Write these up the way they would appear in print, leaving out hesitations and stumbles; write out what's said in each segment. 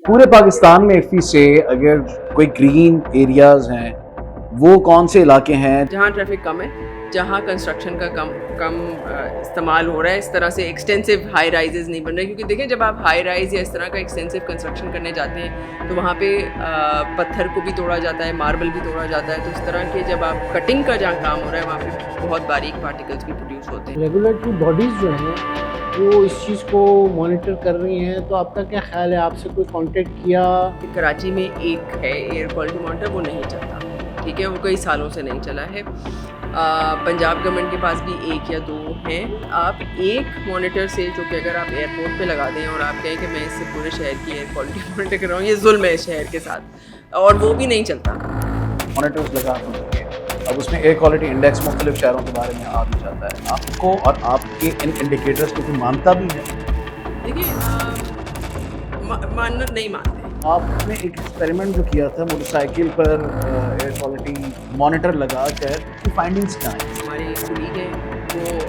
پورے پاکستان میں افی سے اگر کوئی گرین ایریاز ہیں وہ کون سے علاقے ہیں جہاں ٹریفک کم ہے, جہاں کنسٹرکشن کا کم استعمال ہو رہا ہے. اس طرح سے ایکسٹینسو ہائی رائزز نہیں بن رہے, کیونکہ دیکھیں جب آپ ہائی رائز یا اس طرح کا ایکسٹینسو کنسٹرکشن کرنے جاتے ہیں تو وہاں پہ پتھر کو بھی توڑا جاتا ہے, ماربل بھی توڑا جاتا ہے. تو اس طرح کے جب آپ کٹنگ کا جہاں کام ہو رہا ہے وہاں پہ بہت باریک پارٹیکلس بھی پروڈیوس ہوتے ہیں. ریگولیٹری باڈیز جو ہیں وہ اس چیز کو مانیٹر کر رہی ہیں, تو آپ کا کیا خیال ہے, آپ سے کوئی کانٹیکٹ کیا؟ کراچی میں ایک ہے ایئر کوالٹی مانیٹر, وہ نہیں چلتا, ٹھیک ہے, وہ کئی سالوں سے نہیں چلا ہے. پنجاب گورنمنٹ کے پاس بھی ایک یا دو ہیں. آپ ایک مانیٹر سے, جو کہ اگر آپ ایئرپورٹ پہ لگا دیں اور آپ کہیں کہ میں اس سے پورے شہر کی ایئر کوالٹی مانیٹر کر رہا ہوں, یہ ظلم ہے شہر کے ساتھ, اور وہ بھی نہیں چلتا. مانیٹرز لگا سکتے ہیں. اب اس میں ایئر کوالٹی انڈیکس مختلف شہروں کے بارے میں آ بھی جاتا ہے. آپ کو اور آپ کے ان انڈیکیٹرز کو کوئی مانتا بھی ہے؟ دیکھیے ماننا نہیں مانتے. آپ نے ایک ایکسپیریمنٹ جو کیا تھا motor cycle per air quality monitor لگا کر, کی فائنڈنگس کیا ہیں؟ ہمارے کولیگ ہیں وہ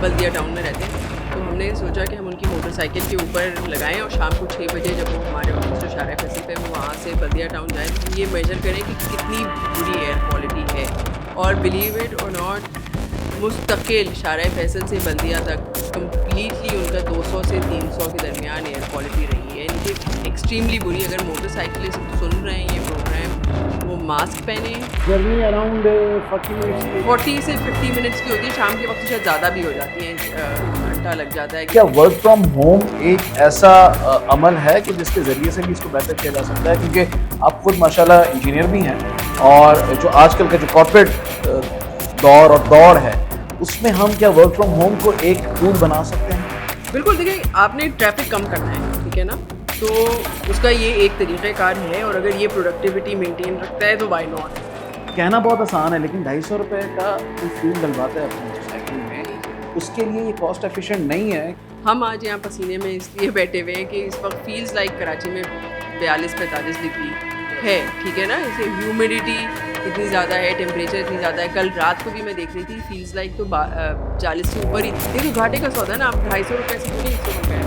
بلدیہ ٹاؤن میں رہتے ہیں, تو ہم نے سوچا کہ ہم ان کی موٹر سائیکل کے اوپر لگائیں اور شام کو 6 بجے جب وہ ہمارے آفس جو شارع فیصل پہ وہ وہاں سے بلدیہ ٹاؤن جائیں تو یہ میجر کریں کہ کتنی بری ایئر کوالٹی ہے. اور بلیو اٹ اور ناٹ, مستقل شارع فیصل سے بلدیہ تک کمپلیٹلی ان کا 200 سے 300 کے درمیان ایئر کوالٹی رہی ہے. ان کی ایکسٹریملی بری. اگر موٹر سائیکلسٹ سن رہے ہیں یہ پروگرام, وہ ماسک پہنیں. جرنی اراؤنڈ 40 سے 50 منٹس کی ہوتی ہے, شام کے وقت شاید زیادہ بھی ہو جاتی ہیں, گھنٹہ لگ جاتا ہے. کیا ورک فرام ہوم ایک ایسا عمل ہے کہ جس کے ذریعے سے بھی اس کو بہتر کیا جا سکتا ہے؟ کیونکہ آپ خود ماشاءاللہ انجینئر بھی ہیں, اور جو آج کل کا جو کارپوریٹ دور ہے اس میں ہم کیا ورک فرام ہوم کو ایک ٹول بنا سکتے ہیں؟ بالکل. دیکھیں آپ نے ٹریفک کم کرنا ہے, ٹھیک ہے نا, تو اس کا یہ ایک طریقہ کار ہے, اور اگر یہ پروڈکٹیوٹی مینٹین رکھتا ہے تو وائی ناٹ. کہنا بہت آسان ہے, لیکن 250 روپے کا کوئی فیول ڈلواتا ہے اپنی موٹر سائیکل میں, اس کے لیے یہ کاسٹ ایفیشینٹ نہیں ہے. ہم آج یہاں پسینے میں اس لیے بیٹھے ہوئے ہیں کہ اس وقت فیلز لائک کراچی میں 42-45 ڈگری ہے, ٹھیک ہے نا. اسے ہیومیڈیٹی اتنی زیادہ ہے, ٹیمپریچر اتنی زیادہ ہے. کل رات کو بھی میں دیکھ رہی تھی فیلز لائک تو 40 سے اوپر ہی. دیکھو گھاٹے کا سودا ہے نا, آپ 250 روپے سے تو نہیں 100 روپے ہے.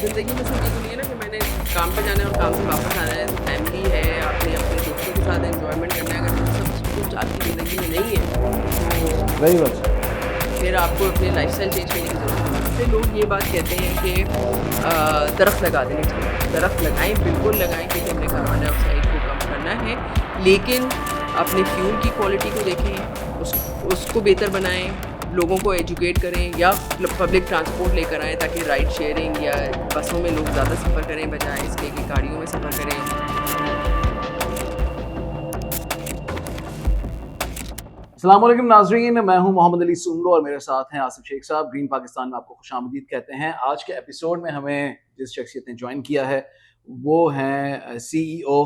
زندگی میں صرف یہ تو نہیں ہے نا کہ میں نے کام پہ جانا ہے اور کام سے واپس آنا ہے. فیملی ہے, آپ نے اپنے دوستوں کے ساتھ انجوائمنٹ کرنا ہے. اگر سب کچھ آپ کی زندگی میں نہیں ہے وہی بات ہے, پھر آپ کو اپنے لائف اسٹائل چینج کرنے کی ضرورت ہے. پھر لوگ یہ بات کہتے ہیں کہ درخت لگا دینے چاہیے. درخت لگائیں, بالکل لگائیں, کیونکہ ہم نے کاربن ڈائی آکسائڈ کو کم کرنا ہے, لیکن اپنے فیول کی کوالٹی کو دیکھیں, اس کو بہتر بنائیں, لوگوں کو ایجوکیٹ کریں, یا پبلک ٹرانسپورٹ لے کر آئیں تاکہ رائڈ شیئرنگ یا بسوں میں لوگ زیادہ سفر کریں بجائے اس کے کہ گاڑیوں میں سفر کریں. السلام علیکم ناظرین, میں ہوں محمد علی سنگرو اور میرے ساتھ ہیں آصف شیخ صاحب. گرین پاکستان میں آپ کو خوش آمدید کہتے ہیں. آج کے ایپیسوڈ میں ہمیں جس شخصیت نے جوائن کیا ہے وہ ہیں سی ای او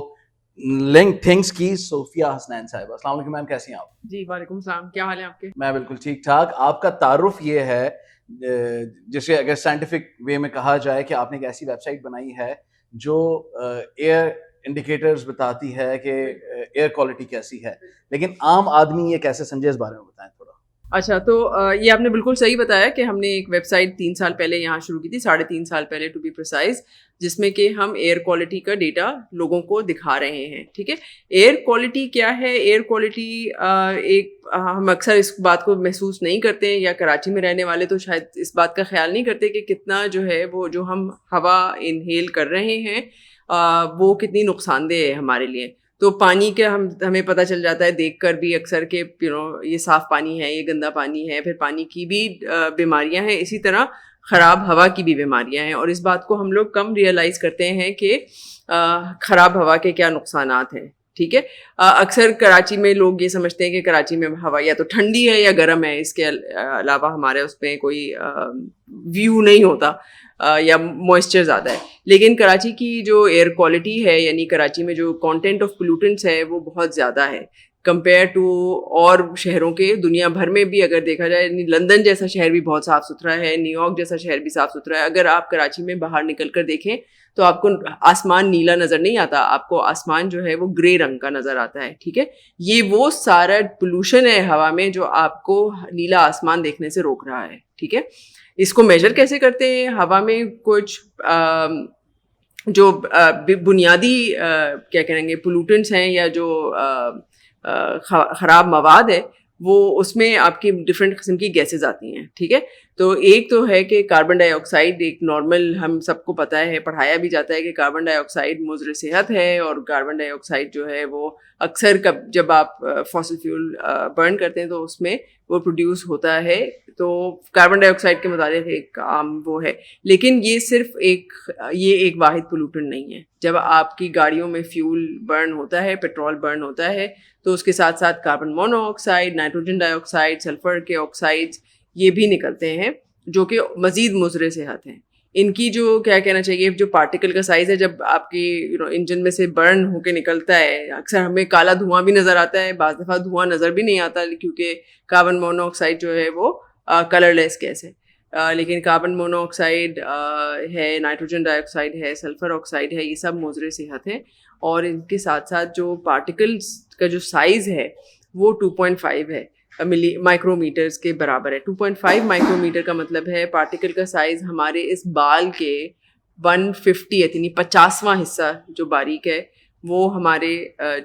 لنک تھنگس کی صوفیہ حسنین صاحبہ. السلام علیکم میم, کیسی ہیں آپ؟ جی وعلیکم السلام, کیا حال ہے آپ کے؟ میں بالکل ٹھیک ٹھاک. آپ کا تعارف یہ ہے, جسے اگر سائنٹیفک وے میں کہا جائے کہ آپ نے ایک ایسی ویب سائٹ بنائی ہے جو ایئر انڈیکیٹرز بتاتی ہے کہ ایئر کوالٹی کیسی ہے, لیکن عام آدمی یہ کیسے سمجھے, اس بارے میں بتائیں تھوڑا. اچھا, تو یہ آپ نے بالکل صحیح بتایا کہ ہم نے ایک ویب سائٹ 3 سال پہلے یہاں شروع کی تھی, 3.5 سال پہلے ٹو بی پریسائز, جس میں کہ ہم ایئر کوالٹی کا ڈیٹا لوگوں کو دکھا رہے ہیں. ٹھیک ہے, ایئر کوالٹی کیا ہے؟ ایئر کوالٹی ایک ہم اکثر اس بات کو محسوس نہیں کرتے ہیں, یا کراچی میں رہنے والے تو شاید اس بات کا خیال نہیں کرتے کہ کتنا جو ہے وہ جو ہم ہوا انہیل کر رہے ہیں وہ کتنی نقصان دہ ہے ہمارے لیے. تو پانی کا ہمیں پتہ چل جاتا ہے دیکھ کر بھی اکثر کہ یہ صاف پانی ہے, یہ گندا پانی ہے. پھر پانی کی بھی بیماریاں ہیں, اسی طرح خراب ہوا کی بھی بیماریاں ہیں, اور اس بات کو ہم لوگ کم ریئلائز کرتے ہیں کہ خراب ہوا کے کیا نقصانات ہیں. ٹھیک ہے, اکثر کراچی میں لوگ یہ سمجھتے ہیں کہ کراچی میں ہوا یا تو ٹھنڈی ہے یا گرم ہے, اس کے علاوہ ہمارے اس پہ کوئی ویو نہیں ہوتا یا موئسچر زیادہ ہے. لیکن کراچی کی جو ایئر کوالٹی ہے, یعنی کراچی میں جو کانٹینٹ آف پولوٹنٹس ہے وہ بہت زیادہ ہے کمپیئر ٹو اور شہروں کے. دنیا بھر میں بھی اگر دیکھا جائے, لندن جیسا شہر بھی بہت صاف ستھرا ہے, نیو یارک جیسا شہر بھی صاف ستھرا ہے. اگر آپ کراچی میں باہر نکل کر دیکھیں تو آپ کو آسمان نیلا نظر نہیں آتا, آپ کو آسمان جو ہے وہ گرے رنگ کا نظر آتا ہے. ٹھیک ہے, یہ وہ سارا پولوشن ہے ہوا میں جو آپ کو نیلا آسمان دیکھنے سے روک رہا ہے. ٹھیک ہے, اس کو میجر کیسے کرتے ہیں؟ ہوا میں کچھ جو بنیادی کیا کہیں گے پولوٹنٹس ہیں یا جو خراب مواد ہے وہ اس میں آپ کی ڈفرینٹ قسم کی گیسز آتی ہیں. ٹھیک ہے, تو ایک تو ہے کہ کاربن ڈائی آکسائڈ ایک نارمل ہم سب کو پتہ ہے, پڑھایا بھی جاتا ہے کہ کاربن ڈائی آکسائڈ مضر صحت ہے, اور کاربن ڈائی آکسائڈ جو ہے وہ اکثر جب آپ فاسل فیول برن کرتے ہیں تو اس میں وہ پروڈیوس ہوتا ہے. تو کاربن ڈائی آکسائڈ کے متعلق ایک عام وہ ہے, لیکن یہ صرف ایک واحد پولوٹنٹ نہیں ہے. جب آپ کی گاڑیوں میں فیول برن ہوتا ہے, پیٹرول برن ہوتا ہے, تو اس کے ساتھ ساتھ کاربن مونو آکسائڈ, نائٹروجن ڈائی آکسائڈ, سلفر کے آکسائڈز یہ بھی نکلتے ہیں جو کہ مزید مضر صحت ہیں. ان کی جو کیا کہنا چاہیے جو پارٹیکل کا سائز ہے جب آپ کی انجن میں سے برن ہو کے نکلتا ہے, اکثر ہمیں کالا دھواں بھی نظر آتا ہے, بعض دفعہ دھواں نظر بھی نہیں آتا کیونکہ کاربن مونو آکسائڈ جو ہے وہ کلر لیس گیس ہے. لیکن کاربن مونو آکسائڈ ہے, نائٹروجن ڈائی آکسائڈ ہے, سلفر آکسائڈ ہے, یہ سب مضر صحت ہیں. اور ان کے ساتھ ساتھ جو پارٹیکلس کا جو سائز ہے وہ 2.5 ہے, مائکرو میٹرز کے برابر ہے. 2.5 مائکرو میٹر کا مطلب ہے پارٹیکل کا سائز ہمارے اس بال کے 1/50 یعنی 50واں حصہ جو باریک ہے وہ ہمارے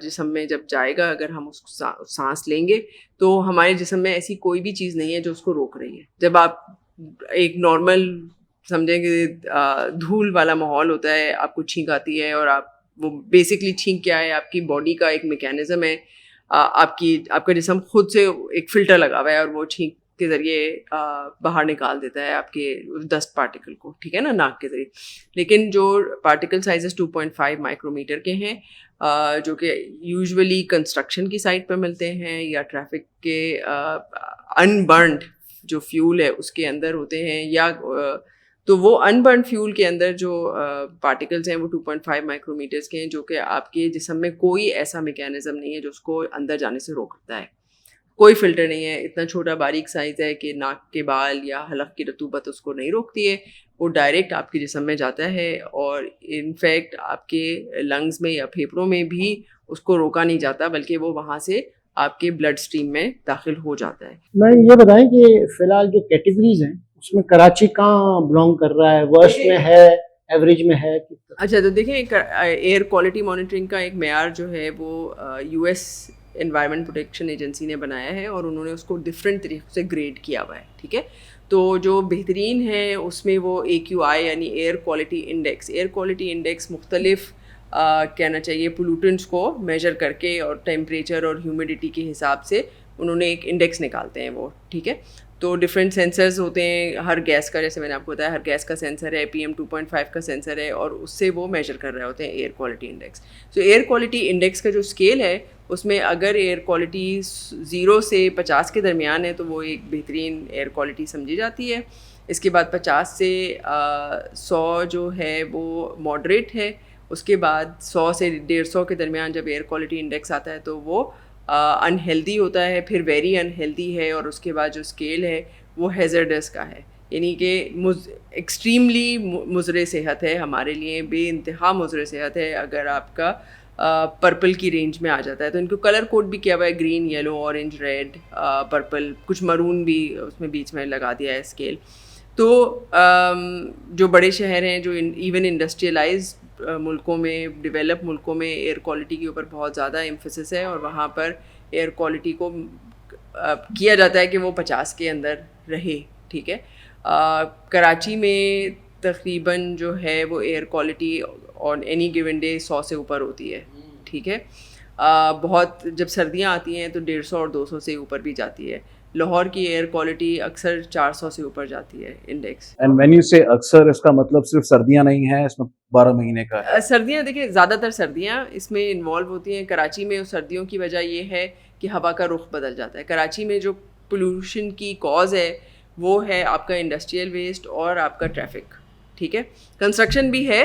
جسم میں جب جائے گا, اگر ہم اس کو سانس لیں گے تو ہمارے جسم میں ایسی کوئی بھی چیز نہیں ہے جو اس کو روک رہی ہے. جب آپ ایک نارمل سمجھیں کہ دھول والا ماحول ہوتا ہے, آپ کو چھینک آتی ہے, اور آپ وہ بیسکلی چھینک کیا ہے, آپ کی باڈی کا ایک میکینزم ہے, آپ کا جسم خود سے ایک فلٹر لگا ہوا ہے اور وہ چھینک کے ذریعے باہر نکال دیتا ہے آپ کے ڈسٹ پارٹیکل کو, ٹھیک ہے نا, ناک کے ذریعے. لیکن جو پارٹیکل سائزز 2.5 مائکرو میٹر کے ہیں جو کہ یوزولی کنسٹرکشن کی سائٹ پہ ملتے ہیں یا ٹریفک کے انبرنڈ جو فیول ہے اس کے اندر ہوتے ہیں, یا تو وہ انبرنڈ فیول کے اندر جو پارٹیکلز ہیں وہ 2.5 مائکرو میٹرز کے ہیں, جو کہ آپ کے جسم میں کوئی ایسا میکینزم نہیں ہے جو اس کو اندر جانے سے روکتا ہے. کوئی فلٹر نہیں ہے, اتنا چھوٹا باریک سائز ہے کہ ناک کے بال یا حلق کی رطوبت اس کو نہیں روکتی ہے, وہ ڈائریکٹ آپ کے جسم میں جاتا ہے, اور انفیکٹ آپ کے لنگز میں یا پھیپھڑوں میں بھی اس کو روکا نہیں جاتا, بلکہ وہ وہاں سے آپ کے بلڈ اسٹریم میں داخل ہو جاتا ہے. میں یہ بتائیں کہ فی الحال جو کیٹیگریز ہیں اس میں کراچی کہاں بلانگ کر رہا ہے, ورسٹ میں ہے, ایوریج میں ہے؟ اچھا, تو دیکھیں ایئر کوالٹی مانیٹرنگ کا ایک معیار جو ہے وہ U S environment protection agency نے بنایا ہے, اور انہوں نے اس کو ڈفرینٹ طریقوں سے گریڈ کیا ہوا ہے. ٹھیک ہے, تو جو بہترین ہے اس میں وہ AQI یعنی air quality index. Air quality index مختلف کہنا چاہیے پولوٹنٹس کو میجر کر کے اور ٹیمپریچر اور ہیومیڈیٹی کے حساب سے انہوں نے ایک انڈیکس نکالتے ہیں وہ. ٹھیک ہے, تو ڈفرینٹ سینسرز ہوتے ہیں ہر گیس کا, جیسے میں نے آپ کو بتایا ہر گیس کا سینسر ہے, PM 2.5 کا سینسر ہے, اور اس سے وہ میجر کر رہے ہوتے ہیں ایئر کوالٹی انڈیکس. تو ایئر کوالٹی انڈیکس کا جو اسکیل ہے اس میں اگر ایئر کوالٹی 0 سے 50 کے درمیان ہے تو وہ ایک بہترین ایئر کوالٹی سمجھی جاتی ہے. اس کے بعد 50 سے 100 جو ہے وہ ماڈریٹ ہے. اس کے بعد 100 سے 150 کے درمیان جب ایئر کوالٹی انڈیکس آتا ہے تو وہ انہیلدی ہوتا ہے, پھر ویری انہیلدی ہے, اور اس کے بعد جو اسکیل ہے وہ ہیزرڈس کا ہے, یعنی کہ ایکسٹریملی مضر صحت ہے ہمارے لیے, بے انتہا مضر صحت ہے اگر آپ کا پرپل کی رینج میں آ جاتا ہے. تو ان کو کلر کوڈ بھی کیا ہوا ہے, green, yellow, orange, red, purple, کچھ مرون بھی اس میں بیچ میں لگا دیا ہے اسکیل. تو جو بڑے شہر ہیں جو ایون انڈسٹریلائز ملکوں میں, ڈیولپ ملکوں میں ایئر کوالٹی کے اوپر بہت زیادہ ایمفیسس ہے, اور وہاں پر ایئر کوالٹی کو کیا جاتا ہے کہ وہ 50 کے اندر رہے. ٹھیک ہے, کراچی میں تقریباً جو ہے وہ air quality on any given day 100 سے اوپر ہوتی ہے. ٹھیک ہے, بہت جب سردیاں آتی ہیں تو 150 اور 200 سے اوپر بھی جاتی ہے. لاہور کی ایئر کوالٹی اکثر 400 سے اوپر جاتی ہے انڈیکس. اینڈ وین یو سے اکثر, اس کا مطلب صرف سردیاں نہیں ہیں, اس میں 12 مہینے کا ہے. سردیاں دیکھیں زیادہ تر سردیاں اس میں انوالو ہوتی ہیں. کراچی میں سردیوں کی وجہ یہ ہے کہ ہوا کا رخ بدل جاتا ہے. کراچی میں جو پولوشن کی کاز ہے وہ ہے آپ کا انڈسٹریل ویسٹ اور آپ کا ٹریفک. ٹھیک ہے, کنسٹرکشن بھی ہے,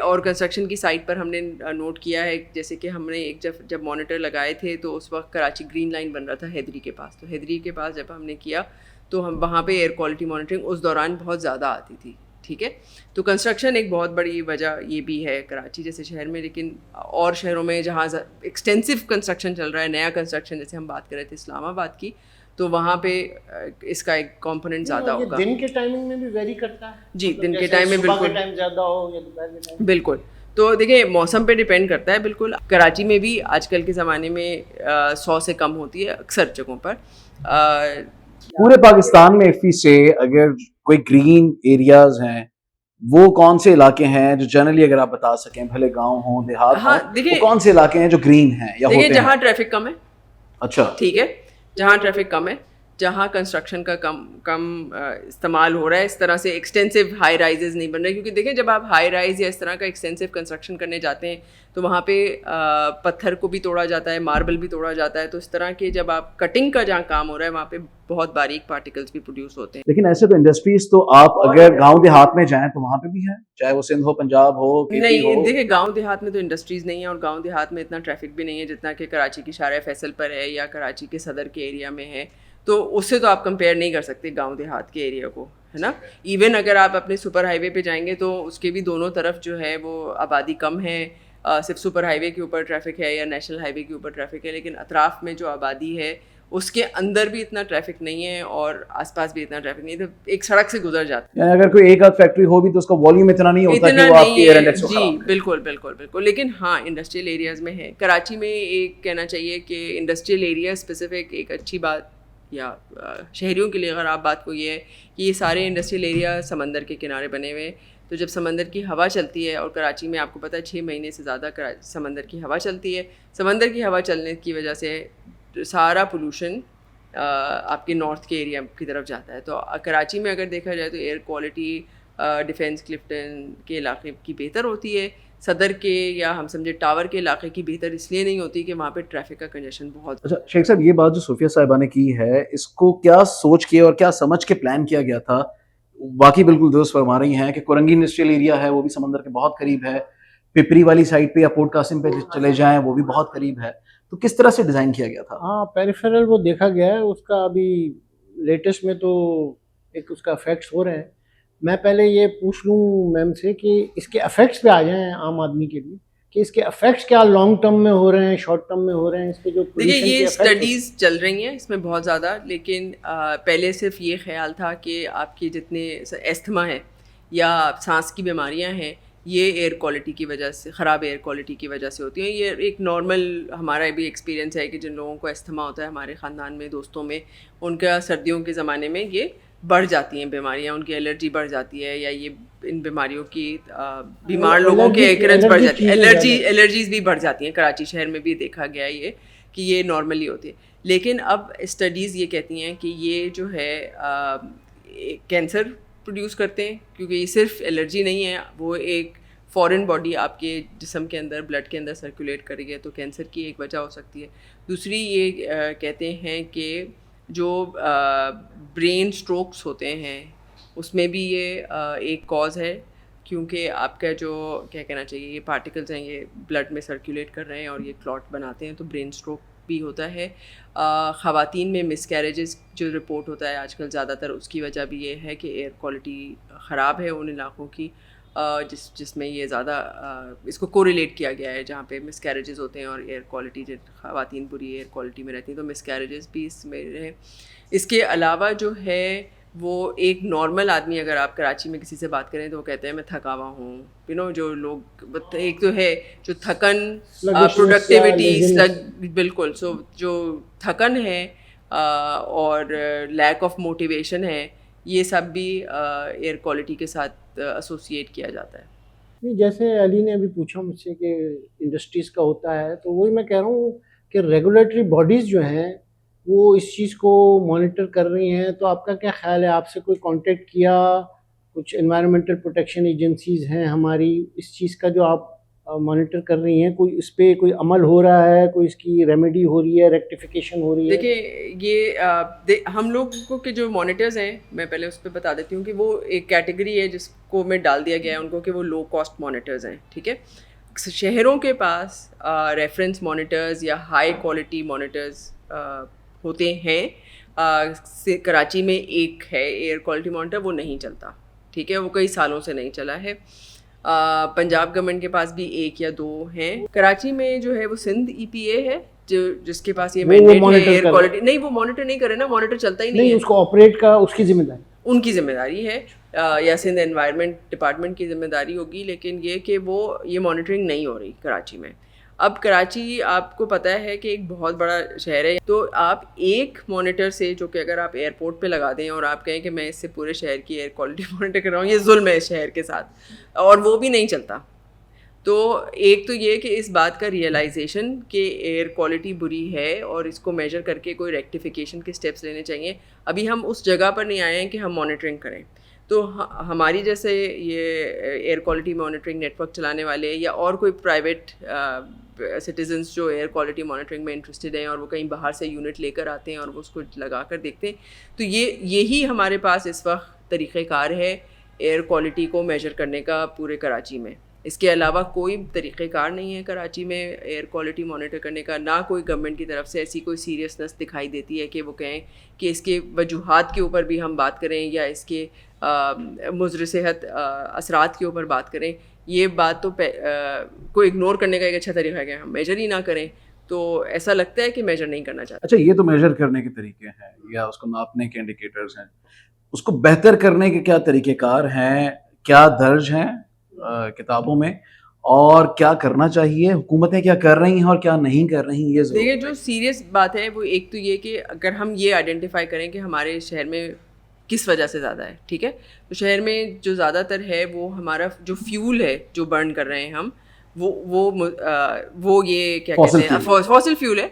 اور کنسٹرکشن کی سائٹ پر ہم نے نوٹ کیا ہے, جیسے کہ ہم نے ایک جب مانیٹر لگائے تھے تو اس وقت کراچی گرین لائن بن رہا تھا حیدری کے پاس. تو حیدری کے پاس جب ہم نے کیا تو ہم وہاں پہ ایئر کوالٹی مانیٹرنگ اس دوران بہت زیادہ آتی تھی. ٹھیک ہے, تو کنسٹرکشن ایک بہت بڑی وجہ یہ بھی ہے کراچی جیسے شہر میں. لیکن اور شہروں میں جہاں ایکسٹینسو کنسٹرکشن چل رہا ہے, نیا کنسٹرکشن, جیسے ہم بات کر رہے تھے اسلام آباد کی, تو وہاں پہ اس کا ایک کمپوننٹ زیادہ ہوگا. دن کے ٹائمنگ میں بھی ویری کرتا ہے جی, دن کے ٹائم میں بالکل زیادہ ہو یا دوپہر کے ٹائم. بالکل. تو دیکھیں موسم پہ ڈپینڈ کرتا ہے بالکل. کراچی میں بھی آج کل کے زمانے میں 100 سے کم ہوتی ہے اکثر جگہوں پر. پورے پاکستان میں افی سے اگر کوئی گرین ایریاز ہیں وہ کون سے علاقے ہیں جو جنرلی اگر آپ بتا سکیں, بھلے گاؤں ہوں دیہات ہوں, وہ کون سے علاقے ہیں جو گرین ہیں یا ہوتے ہیں؟ جہاں ٹریفک کم ہے. اچھا ٹھیک ہے, جہاں ٹریفک کم ہے, جہاں کنسٹرکشن کا کم استعمال ہو رہا ہے, اس طرح سے ایکسٹینسو ہائی رائزز نہیں بن رہے. کیونکہ دیکھیں جب آپ ہائی رائز یا اس طرح کا ایکسٹینسو کنسٹرکشن کرنے جاتے ہیں تو وہاں پہ پتھر کو بھی توڑا جاتا ہے, ماربل بھی توڑا جاتا ہے. تو اس طرح کے جب آپ کٹنگ کا جہاں کام ہو رہا ہے وہاں پہ بہت باریک پارٹیکلس بھی پروڈیوس ہوتے ہیں. لیکن ایسے تو انڈسٹریز تو آپ اگر گاؤں دیہات میں جائیں تو وہاں پہ بھی ہیں, چاہے وہ سندھ ہو, پنجاب ہو, نہیں دیکھیں گاؤں دیہات میں تو انڈسٹریز نہیں ہیں, اور گاؤں دیہات میں اتنا ٹریفک بھی نہیں ہے جتنا کہ کراچی کی شارع فیصل پر ہے یا کراچی کے صدر کے ایریا میں ہے. تو اس سے تو آپ کمپیئر نہیں کر سکتے گاؤں دیہات کے ایریا کو, ہے نا. ایون اگر آپ اپنے سپر ہائی وے پہ جائیں گے تو اس کے بھی دونوں طرف جو ہے وہ آبادی کم ہے. صرف سپر ہائی وے کے اوپر ٹریفک ہے یا نیشنل ہائی وے کے اوپر ٹریفک ہے, لیکن اطراف میں جو آبادی ہے اس کے اندر بھی اتنا ٹریفک نہیں ہے اور آس پاس بھی اتنا ٹریفک نہیں ہے. تو ایک سڑک سے گزر جاتا ہے. یعنی اگر کوئی ایک آدھ فیکٹری ہو بھی تو اس کا والیوم اتنا نہیں ہوتا کہ وہ آپ کی ایئر انڈیکس کو خراب کرے. جی بالکل بالکل بالکل. لیکن ہاں انڈسٹریل ایریاز میں ہے. کراچی میں ایک کہنا چاہیے کہ انڈسٹریل ایریا اسپیسیفک ایک اچھی بات, یا شہریوں کے لیے اگر آپ بات کو یہ ہے کہ یہ سارے انڈسٹریل ایریا سمندر کے کنارے بنے ہوئے ہیں. تو جب سمندر کی ہوا چلتی ہے, اور کراچی میں آپ کو پتہ ہے 6 مہینے سے زیادہ سمندر کی ہوا چلتی ہے, سمندر کی ہوا چلنے کی وجہ سے سارا پولوشن آپ کے نارتھ کے ایریا کی طرف جاتا ہے. تو کراچی میں اگر دیکھا جائے تو ایئر کوالٹی ڈیفینس کلفٹن کے علاقے کی بہتر ہوتی ہے, صدر کے یا ہم سمجھے ٹاور کے علاقے کی بہتر اس لیے نہیں ہوتی کہ وہاں پہ ٹریفک کا کنجیشن بہت. اچھا شیخ صاحب, یہ بات جو صوفیہ صاحبہ نے کی ہے اس کو کیا سوچ کے اور کیا سمجھ کے پلان کیا گیا تھا؟ باقی بالکل درست فرما رہی ہیں کہ کورنگی انڈسٹریل ایریا ہے وہ بھی سمندر کے بہت قریب ہے, پپری والی سائڈ پہ یا پورٹ قاسم پہ چلے جائیں وہ بھی بہت قریب ہے. تو کس طرح سے ڈیزائن کیا گیا تھا؟ ہاں پیریفیرل وہ دیکھا گیا ہے, اس کا ابھی لیٹسٹ میں تو ایک اس کا افیکٹس ہو رہے ہیں. میں پہلے یہ پوچھ لوں میم سے کہ اس کے افیکٹس پہ آ جائیں عام آدمی کے لیے, کہ اس کے افیکٹس کیا لانگ ٹرم میں ہو رہے ہیں, شارٹ ٹرم میں ہو رہے ہیں, اس کے جو دیکھیے یہ اسٹڈیز چل رہی ہیں اس میں بہت زیادہ. لیکن پہلے صرف یہ خیال تھا کہ آپ کے جتنے استھما ہے یا سانس کی بیماریاں ہیں یہ ایئر کوالٹی کی وجہ سے, خراب ایئر کوالٹی کی وجہ سے ہوتی ہیں. یہ ایک نارمل ہمارا بھی ایکسپیرینس ہے کہ جن لوگوں کو استھما ہوتا ہے ہمارے خاندان میں, دوستوں میں, ان کا سردیوں کے زمانے میں یہ بڑھ جاتی ہیں بیماریاں, ان کی الرجی بڑھ جاتی ہے, یا یہ ان بیماریوں کی بیمار لوگوں کے ایکرنس بڑھ جاتی ہے, الرجیز بھی بڑھ جاتی ہیں. کراچی شہر میں بھی دیکھا گیا یہ کہ یہ نارملی ہوتی ہے. لیکن اب اسٹڈیز یہ کہتی ہیں کہ یہ جو ہے کینسر پروڈیوس کرتے ہیں, کیونکہ یہ صرف الرجی نہیں ہے, وہ ایک فورن باڈی آپ کے جسم کے اندر بلڈ کے اندر سرکولیٹ کرے گی, تو کینسر کی ایک وجہ ہو سکتی ہے. دوسری یہ کہتے ہیں کہ جو برین اسٹروکس ہوتے ہیں اس میں بھی یہ ایک کاز ہے, کیونکہ آپ کا جو کیا کہنا چاہیے یہ پارٹیکلز ہیں یہ بلڈ میں سرکولیٹ کر رہے ہیں اور یہ کلاٹ بناتے ہیں, تو برین اسٹروک بھی ہوتا ہے. خواتین میں مس کیریجز جو رپورٹ ہوتا ہے آج کل زیادہ تر, اس کی وجہ بھی یہ ہے کہ ایئر کوالٹی خراب ہے ان علاقوں کی جس میں یہ زیادہ اس کو کوریلیٹ کیا گیا ہے, جہاں پہ مس کیریجز ہوتے ہیں اور ایئر کوالٹی جب خواتین بری ایئر کوالٹی میں رہتی ہیں تو مس کیریجز بھی اس میں رہے. اس کے علاوہ جو ہے وہ ایک نارمل آدمی اگر آپ کراچی میں کسی سے بات کریں تو وہ کہتے ہیں میں تھکا ہوا ہوں, جو لوگ ایک تو ہے جو تھکن, پروڈکٹیوٹی بالکل, سو جو تھکن ہے اور لیک آف موٹیویشن ہے, یہ سب بھی ایئر کوالٹی کے ساتھ ایسوسیٹ کیا جاتا ہے. جیسے علی نے ابھی پوچھا مجھ سے کہ انڈسٹریز کا ہوتا ہے, تو وہی میں کہہ رہا ہوں کہ ریگولیٹری باڈیز جو ہیں وہ اس چیز کو مانیٹر کر رہی ہیں. تو آپ کا کیا خیال ہے, آپ سے کوئی کانٹیکٹ کیا, کچھ انوائرمنٹل پروٹیکشن ایجنسیز ہیں ہماری, اس چیز کا جو آپ مانیٹر کر رہی ہیں, کوئی اس پہ کوئی عمل ہو رہا ہے, کوئی اس کی ریمیڈی ہو رہی ہے, ریکٹیفیکیشن ہو رہی ہے؟ دیکھیں یہ ہم لوگوں کے جو مانیٹرز ہیں, میں پہلے اس پہ بتا دیتی ہوں کہ وہ ایک کیٹیگری ہے جس کو میں ڈال دیا گیا ہے ان کو کہ وہ لو کاسٹ مانیٹرز ہیں. ٹھیک ہے, شہروں کے پاس ریفرنس مانیٹرز یا ہائی کوالٹی مانیٹرز ہوتے ہیں. کراچی میں ایک ہے ایئر کوالٹی مانیٹر, وہ نہیں چلتا. ٹھیک ہے, وہ کئی سالوں سے نہیں چلا ہے. پنجاب گورنمنٹ کے پاس بھی 1 یا 2 ہیں. کراچی میں جو ہے وہ سندھ EPA ہے, جس کے پاس یہ مینڈیٹ ہے ایئر monitor کوالٹی, نہیں وہ مانیٹر نہیں کرے نا, مانیٹر چلتا ہی نہیں نہیں, ہے, اس کو آپریٹ کا اس کی ذمہ داری, ان کی ذمہ داری ہے, یا سندھ انوائرمنٹ ڈپارٹمنٹ کی ذمہ داری ہوگی. لیکن یہ کہ وہ یہ مانیٹرنگ نہیں ہو رہی کراچی میں. اب کراچی آپ کو پتہ ہے کہ ایک بہت بڑا شہر ہے, تو آپ ایک مانیٹر سے, جو کہ اگر آپ ایئرپورٹ پہ لگا دیں اور آپ کہیں کہ میں اس سے پورے شہر کی ایئر کوالٹی مانیٹر کر رہا ہوں, یہ ظلم ہے اس شہر کے ساتھ, اور وہ بھی نہیں چلتا. تو ایک تو یہ کہ اس بات کا ریئلائزیشن کہ ایئر کوالٹی بری ہے اور اس کو میجر کر کے کوئی ریکٹیفیکیشن کے اسٹیپس لینے چاہیے. ابھی ہم اس جگہ پر نہیں آئے ہیں کہ ہم مانیٹرنگ کریں. تو ہماری جیسے یہ air quality monitoring network چلانے والے یا اور کوئی پرائیویٹ سٹیزنس جو ایئر کوالٹی مانیٹرنگ میں انٹرسٹڈ ہیں اور وہ کہیں باہر سے یونٹ لے کر آتے ہیں اور وہ اس کو لگا کر دیکھتے ہیں, تو یہی ہمارے پاس اس وقت طریقہ کار ہے ایئر کوالٹی کو میجر کرنے کا پورے کراچی میں. اس کے علاوہ کوئی طریقہ کار نہیں ہے کراچی میں ایئر کوالٹی مانیٹر کرنے کا. نہ کوئی گورنمنٹ کی طرف سے ایسی کوئی سیریسنس دکھائی دیتی ہے کہ وہ کہیں کہ اس کے وجوہات کے اوپر بھی ہم بات کریں یا اس کے مضر صحت اثرات کے اوپر بات کریں. یہ بات تو کوئی اگنور کرنے کا ایک اچھا طریقہ ہے کہ ہم میجر ہی نہ کریں. تو ایسا لگتا ہے کہ میجر نہیں کرنا چاہتے. اچھا, یہ تو میجر کرنے کے طریقے ہیں یا اس کو ناپنے کے انڈیکیٹرز ہیں, اس کو بہتر کرنے کے کیا طریقہ کار ہیں, کیا درج ہیں کتابوں میں, اور کیا کرنا چاہیے, حکومتیں کیا کر رہی ہیں اور کیا نہیں کر رہی ہیں؟ یہ دیکھیے جو سیریس بات ہے وہ ایک تو یہ کہ اگر ہم یہ آئیڈینٹیفائی کریں کہ ہمارے شہر میں کس وجہ سے زیادہ ہے, ٹھیک ہے, تو شہر میں جو زیادہ تر ہے وہ ہمارا جو فیول ہے جو برن کر رہے ہیں ہم, وہ یہ کیا کہتے ہیں فاسل فیول ہے.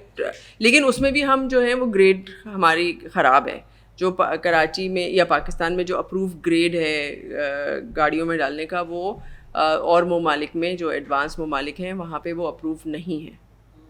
لیکن اس میں بھی ہم جو ہیں وہ گریڈ ہماری خراب ہے. جو کراچی میں یا پاکستان میں جو اپروو گریڈ ہے گاڑیوں میں ڈالنے کا, وہ اور ممالک میں جو ایڈوانس ممالک ہیں وہاں پہ وہ اپروو نہیں ہے,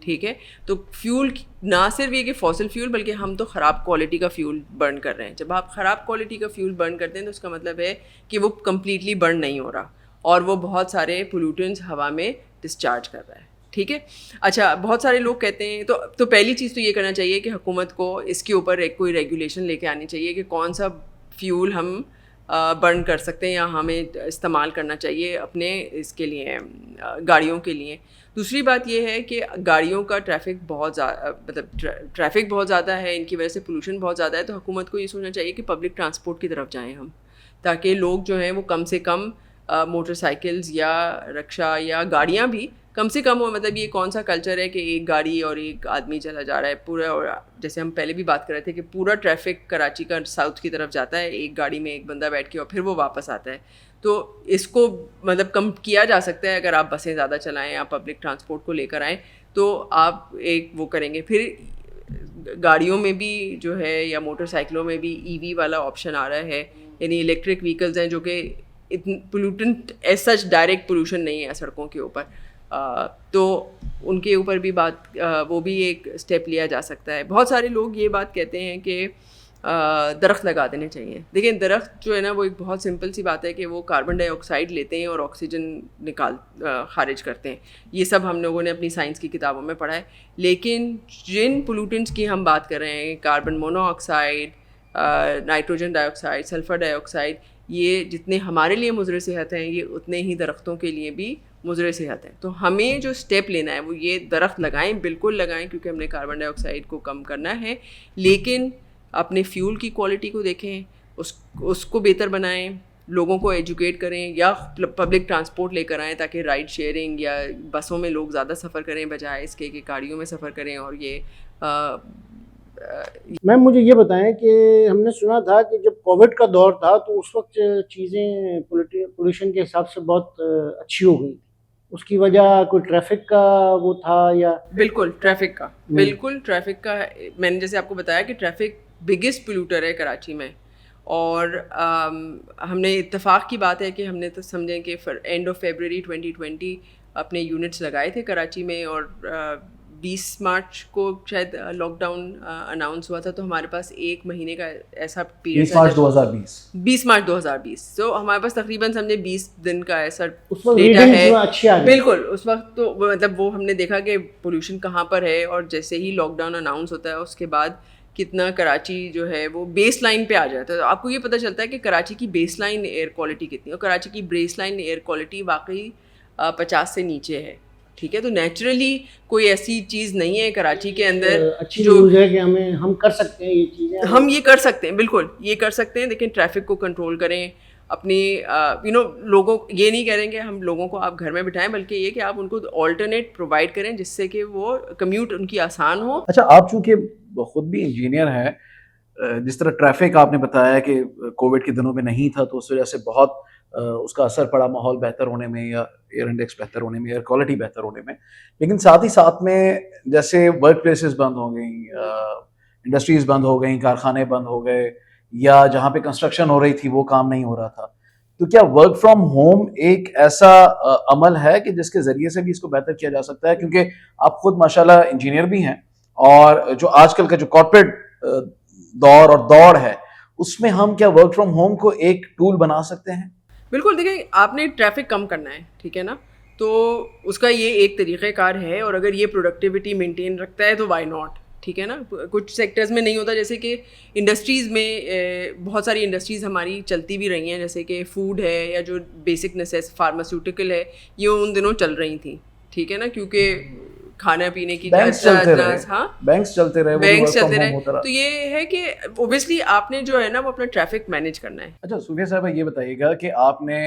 ٹھیک ہے. تو فیول نہ صرف یہ کہ فاسل فیول بلکہ ہم تو خراب کوالٹی کا فیول برن کر رہے ہیں. جب آپ خراب کوالٹی کا فیول برن کرتے ہیں تو اس کا مطلب ہے کہ وہ کمپلیٹلی برن نہیں ہو رہا اور وہ بہت سارے پولیوٹنٹس ہوا میں ڈسچارج کر رہا ہے, ٹھیک ہے. اچھا, بہت سارے لوگ کہتے ہیں تو پہلی چیز تو یہ کرنا چاہیے کہ حکومت کو اس کے اوپر ایک کوئی ریگولیشن لے کے آنی چاہیے کہ کون سا فیول ہم برن کر سکتے ہیں یا ہمیں استعمال کرنا چاہیے اپنے اس کے لیے گاڑیوں کے لیے. دوسری بات یہ ہے کہ گاڑیوں کا ٹریفک بہت زیادہ ٹریفک بہت زیادہ ہے, ان کی وجہ سے پولوشن بہت زیادہ ہے. تو حکومت کو یہ سوچنا چاہیے کہ پبلک ٹرانسپورٹ کی طرف جائیں ہم, تاکہ لوگ جو ہیں وہ کم سے کم موٹر سائیکلز یا رکشا یا گاڑیاں بھی کم سے کم ہو. مطلب یہ کون سا کلچر ہے کہ ایک گاڑی اور ایک آدمی چلا جا رہا ہے پورا, اور جیسے ہم پہلے بھی بات کر رہے تھے کہ پورا ٹریفک کراچی کا ساؤتھ کی طرف جاتا ہے ایک گاڑی میں ایک بندہ بیٹھ کے اور پھر وہ واپس آتا ہے. تو اس کو مطلب کم کیا جا سکتا ہے اگر آپ بسیں زیادہ چلائیں, آپ پبلک ٹرانسپورٹ کو لے کر آئیں تو آپ ایک وہ کریں گے. پھر گاڑیوں میں بھی جو ہے یا موٹر سائیکلوں میں بھی ای وی والا آپشن آ رہا ہے, یعنی الیکٹرک وہیکلز ہیں جو کہ پولوٹنٹ ایز سچ ڈائریکٹ پولوشن نہیں ہے سڑکوں کے اوپر, تو ان کے اوپر بھی بات وہ بھی ایک اسٹیپ لیا جا سکتا ہے. بہت سارے لوگ یہ بات کہتے ہیں کہ درخت لگا دینے چاہیے. دیکھیں درخت جو ہے نا وہ ایک بہت سمپل سی بات ہے کہ وہ کاربن ڈائی آکسائڈ لیتے ہیں اور آکسیجن خارج کرتے ہیں. یہ سب ہم لوگوں نے اپنی سائنس کی کتابوں میں پڑھا ہے. لیکن جن پولوٹنٹس کی ہم بات کر رہے ہیں, کاربن مونو آکسائڈ, نائٹروجن ڈائی آکسائڈ, سلفر ڈائی آکسائڈ, یہ جتنے ہمارے لیے مضر صحت ہیں یہ اتنے ہی درختوں کے لیے بھی مضر صحت ہے. تو ہمیں جو اسٹیپ لینا ہے وہ یہ درخت لگائیں, بالکل لگائیں, کیونکہ ہم نے کاربن ڈائی آکسائڈ کو کم کرنا ہے. لیکن اپنے فیول کی کوالٹی کو دیکھیں, اس کو بہتر بنائیں, لوگوں کو ایجوکیٹ کریں یا پبلک ٹرانسپورٹ لے کر آئیں تاکہ رائڈ شیئرنگ یا بسوں میں لوگ زیادہ سفر کریں بجائے اس کے کہ گاڑیوں میں سفر کریں. اور یہ میم مجھے یہ بتائیں کہ ہم نے سنا تھا کہ جب کووڈ کا دور تھا تو اس وقت چیزیں پولیوشن کے حساب سے بہت اچھی ہو گئی. اس کی وجہ کوئی ٹریفک کا وہ تھا یا؟ بالکل ٹریفک کا, بالکل ٹریفک کا. میں نے جیسے آپ کو بتایا کہ ٹریفک بگیسٹ پولوٹر ہے کراچی میں, اور ہم نے اتفاق کی بات ہے کہ ہم نے تو سمجھیں کہ اینڈ آف فیبرری 2020 اپنے یونٹس لگائے تھے کراچی میں, اور 20 مارچ کو شاید لاک ڈاؤن اناؤنس ہوا تھا. تو ہمارے پاس ایک مہینے کا ایسا پیریڈ 20 مارچ 2020 تو ہمارے پاس تقریباً سمجھے 20 دن کا ایسا ڈیٹا ہے. بالکل اس وقت تو مطلب وہ ہم نے دیکھا کہ پولوشن کہاں پر ہے, اور جیسے ہی لاک ڈاؤن اناؤنس ہوتا ہے اس کے بعد کتنا کراچی جو ہے وہ بیس لائن پہ آ جاتا ہے. تو آپ کو یہ پتہ چلتا ہے کہ کراچی کی بیس لائن ایئر کوالٹی کتنی ہے, اور کراچی کی بیس لائن ایئر کوالٹی واقعی 50 سے نیچے ہے. ٹھیک ہے. تو نیچرلی کوئی ایسی چیز نہیں ہے کراچی کے اندر اچھی نیوز ہے کہ ہم کر سکتے ہیں یہ چیزیں, ہم یہ کر سکتے ہیں, بالکل یہ کر سکتے ہیں, لیکن ٹریفک کو کنٹرول کریں, اپنی لوگوں یہ نہیں کہہ رہے کہ ہم لوگوں کو آپ گھر میں بٹھائیں, بلکہ یہ کہ آپ ان کو آلٹرنیٹ پرووائڈ کریں جس سے کہ وہ کمیوٹ ان کی آسان ہو. اچھا, آپ چونکہ خود بھی انجینئر ہیں, جس طرح ٹریفک آپ نے بتایا کہ کووڈ کے دنوں میں نہیں تھا تو اس وجہ سے بہت اس کا اثر پڑا ماحول بہتر ہونے میں, یا ایئر انڈیکس بہتر ہونے میں, ایئر کوالٹی بہتر ہونے میں, لیکن ساتھ ہی ساتھ میں جیسے ورک پلیسز بند ہو گئیں, انڈسٹریز بند ہو گئیں, کارخانے بند ہو گئے, یا جہاں پہ کنسٹرکشن ہو رہی تھی وہ کام نہیں ہو رہا تھا, تو کیا ورک فرام ہوم ایک ایسا عمل ہے کہ جس کے ذریعے سے بھی اس کو بہتر کیا جا سکتا ہے؟ کیونکہ آپ خود ماشاءاللہ انجینئر بھی ہیں, اور جو آج کل کا جو کارپوریٹ دوڑ ہے اس میں ہم کیا ورک فرام ہوم کو ایک ٹول بنا سکتے ہیں؟ بالکل, دیکھیں آپ نے ٹریفک کم کرنا ہے, ٹھیک ہے نا, تو اس کا یہ ایک طریقہ کار ہے, اور اگر یہ پروڈکٹیوٹی مینٹین رکھتا ہے تو وائی ناٹ, ٹھیک ہے نا. کچھ سیکٹرز میں نہیں ہوتا, جیسے کہ انڈسٹریز میں بہت ساری انڈسٹریز ہماری چلتی بھی رہی ہیں, جیسے کہ فوڈ ہے یا جو بیسک فارماسیوٹیکل ہے, یہ ان دنوں چل رہی تھیں, ٹھیک ہے نا, کیونکہ کھانا پینے کی بینکس چلتے رہے, تو یہ ہے کہ اوبیسلی آپ نے جو ہے نا وہ اپنا ٹریفک مینیج کرنا ہے. اچھا صوفیہ صاحبہ, یہ بتائیے گا کہ آپ نے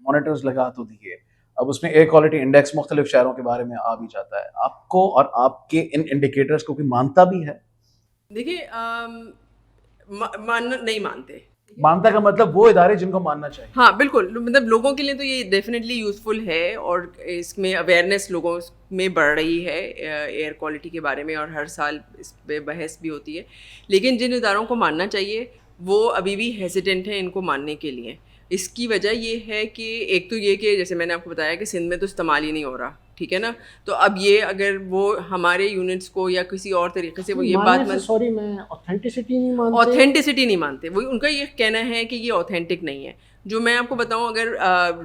مانیٹرز لگا تو دیے, اب اس میں ایئر کوالٹی انڈیکس مختلف شہروں کے بارے میں آ بھی جاتا ہے, آپ کو اور آپ کے ان انڈیکیٹرز کو کوئی مانتا بھی ہے؟ دیکھیے نہیں مانتے. مانتا کا مطلب وہ ادارے جن کو ماننا چاہیے. ہاں بالکل, مطلب لوگوں کے لیے تو یہ ڈیفینیٹلی یوزفل ہے, اور اس میں اویئرنیس لوگوں میں بڑھ رہی ہے ایئر کوالٹی کے بارے میں, اور ہر سال اس پہ بحث بھی ہوتی ہے, لیکن جن اداروں کو ماننا چاہیے وہ ابھی بھی ہیزیٹنٹ ہیں ان کو ماننے کے لیے. اس کی وجہ یہ ہے کہ ایک تو یہ کہ جیسے میں نے آپ کو بتایا کہ سندھ میں تو استعمال ہی نہیں ہو رہا, ٹھیک ہے نا, تو اب یہ اگر وہ ہمارے یونٹس کو یا کسی اور طریقے سے وہ یہ بات میں اوتھینٹسٹی نہیں مانتے, وہ ان کا یہ کہنا ہے کہ یہ اوتھینٹک نہیں ہے. جو میں آپ کو بتاؤں, اگر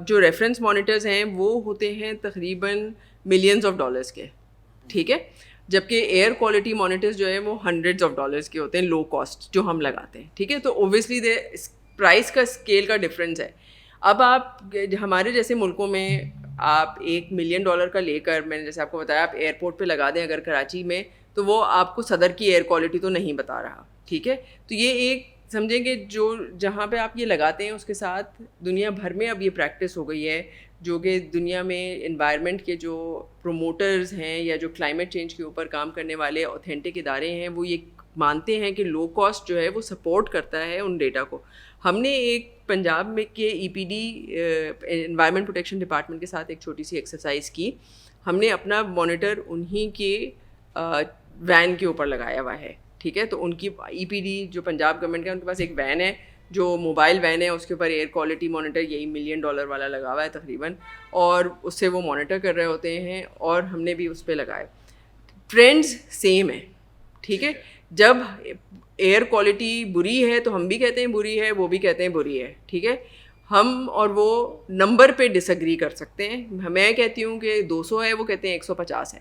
جو ریفرنس مانیٹرز ہیں وہ ہوتے ہیں تقریباً ملینز آف ڈالرس کے, ٹھیک ہے, جبکہ ایئر کوالٹی مانیٹرز جو ہیں وہ ہنڈریڈز آف ڈالرس کے ہوتے ہیں, لو کاسٹ جو ہم لگاتے ہیں, ٹھیک ہے. تو اوبیسلی پرائس کا اسکیل کا ڈفرینس ہے. اب آپ ہمارے جیسے ملکوں میں آپ $1 ملین کا لے کر, میں نے جیسے آپ کو بتایا, آپ ایئرپورٹ پہ لگا دیں اگر کراچی میں, تو وہ آپ کو صدر کی ایئر کوالٹی تو نہیں بتا رہا, ٹھیک ہے. تو یہ ایک سمجھیں کہ جو جہاں پہ آپ یہ لگاتے ہیں اس کے ساتھ دنیا بھر میں اب یہ پریکٹس ہو گئی ہے, جو کہ دنیا میں انوائرمنٹ کے جو پروموٹرز ہیں یا جو کلائمیٹ چینج کے اوپر کام کرنے والے اوتھینٹک ادارے ہیں, وہ یہ مانتے ہیں کہ لو کاسٹ جو ہے وہ سپورٹ کرتا ہے ان ڈیٹا کو. ہم نے ایک پنجاب میں کے EPD انوائرمنٹ پروٹیکشن ڈپارٹمنٹ کے ساتھ ایک چھوٹی سی ایکسرسائز کی. ہم نے اپنا مانیٹر انہی کے وین کے اوپر لگایا ہوا ہے, ٹھیک ہے. تو ان کی EPD جو پنجاب گورنمنٹ کا, ان کے پاس ایک وین ہے جو موبائل وین ہے, اس کے اوپر ایئر کوالٹی مانیٹر یہی $1 ملین والا لگا ہوا ہے تقریباً, اور اس سے وہ مانیٹر کر رہے ہوتے ہیں, اور ہم نے بھی اس پہ لگائے. ٹرینڈز سیم ہے, ٹھیک ہے. جب ایئر کوالٹی بری ہے تو ہم بھی کہتے ہیں بری ہے, وہ بھی کہتے ہیں بری ہے, ٹھیک ہے. ہم اور وہ نمبر پہ ڈس ایگری کر سکتے ہیں. میں کہتی ہوں کہ 200 ہے, وہ کہتے ہیں 150 ہے,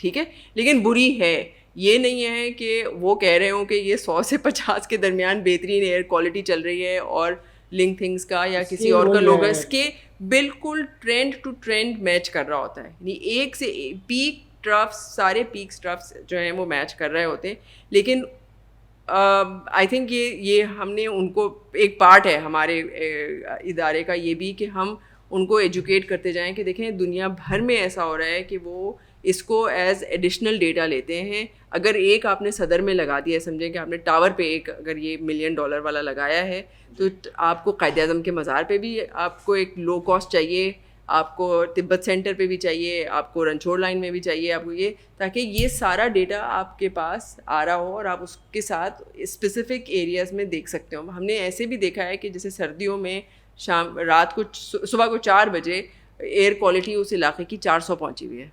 ٹھیک ہے, لیکن بری ہے. یہ نہیں ہے کہ وہ کہہ رہے ہوں کہ یہ 100 سے 50 کے درمیان بہترین ایئر کوالٹی چل رہی ہے, اور لنک تھنگس کا یا کسی اور کا لوگو اس کے بالکل ٹرینڈ ٹو ٹرینڈ میچ کر رہا ہوتا ہے. یعنی ایک سے پیک ٹرفس, سارے پیکس ٹرفس جو ہیں وہ میچ کر رہے ہوتے ہیں. لیکن آئی تھنک یہ ہم نے ان کو ایک پارٹ ہے ہمارے ادارے کا یہ بھی کہ ہم ان کو ایجوکیٹ کرتے جائیں کہ دیکھیں دنیا بھر میں ایسا ہو رہا ہے کہ وہ اس کو ایز ایڈیشنل ڈیٹا لیتے ہیں. اگر ایک آپ نے صدر میں لگا دیا ہے, سمجھیں کہ آپ نے ٹاور پہ ایک اگر یہ $1 ملین والا لگایا ہے, تو آپ کو قائد اعظم کے مزار پہ بھی آپ کو ایک لو کاسٹ چاہیے, آپ کو تبت سینٹر پہ بھی چاہیے, آپ کو رنچور لائن میں بھی چاہیے, آپ کو یہ, تاکہ یہ سارا ڈیٹا آپ کے پاس آ رہا ہو اور آپ اس کے ساتھ اسپیسیفک ایریاز میں دیکھ سکتے ہو. ہم نے ایسے بھی دیکھا ہے کہ جیسے سردیوں میں رات کو صبح کو 4 بجے ایئر کوالٹی اس علاقے کی 400 پہنچی ہوئی ہے.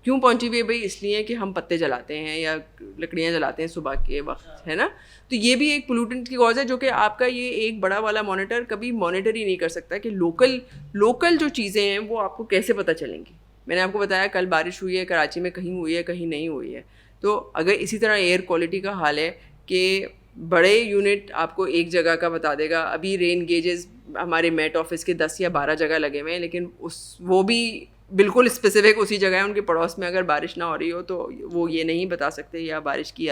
کیوں پہنچی ہوئی ہے بھائی؟ اس لیے کہ ہم پتے جلاتے ہیں یا لکڑیاں جلاتے ہیں صبح کے وقت, ہے نا. تو یہ بھی ایک پولوٹنٹ کی کاز ہے, جو کہ آپ کا یہ ایک بڑا والا مانیٹر کبھی مانیٹر ہی نہیں کر سکتا کہ لوکل جو چیزیں ہیں وہ آپ کو کیسے پتہ چلیں گی. میں نے آپ کو بتایا کل بارش ہوئی ہے کراچی میں, کہیں ہوئی ہے کہیں نہیں ہوئی ہے. تو اگر اسی طرح ایئر کوالٹی کا حال ہے کہ بڑے یونٹ آپ کو ایک جگہ کا بتا دے گا. ابھی رین گیجز ہمارے میٹ آفس کے 10 یا 12 جگہ لگے ہوئے ہیں, لیکن وہ بھی بالکل اسپیسیفک اسی جگہ ہے, ان کے پڑوس میں اگر بارش نہ ہو رہی ہو تو وہ یہ نہیں بتا سکتے یا بارش کی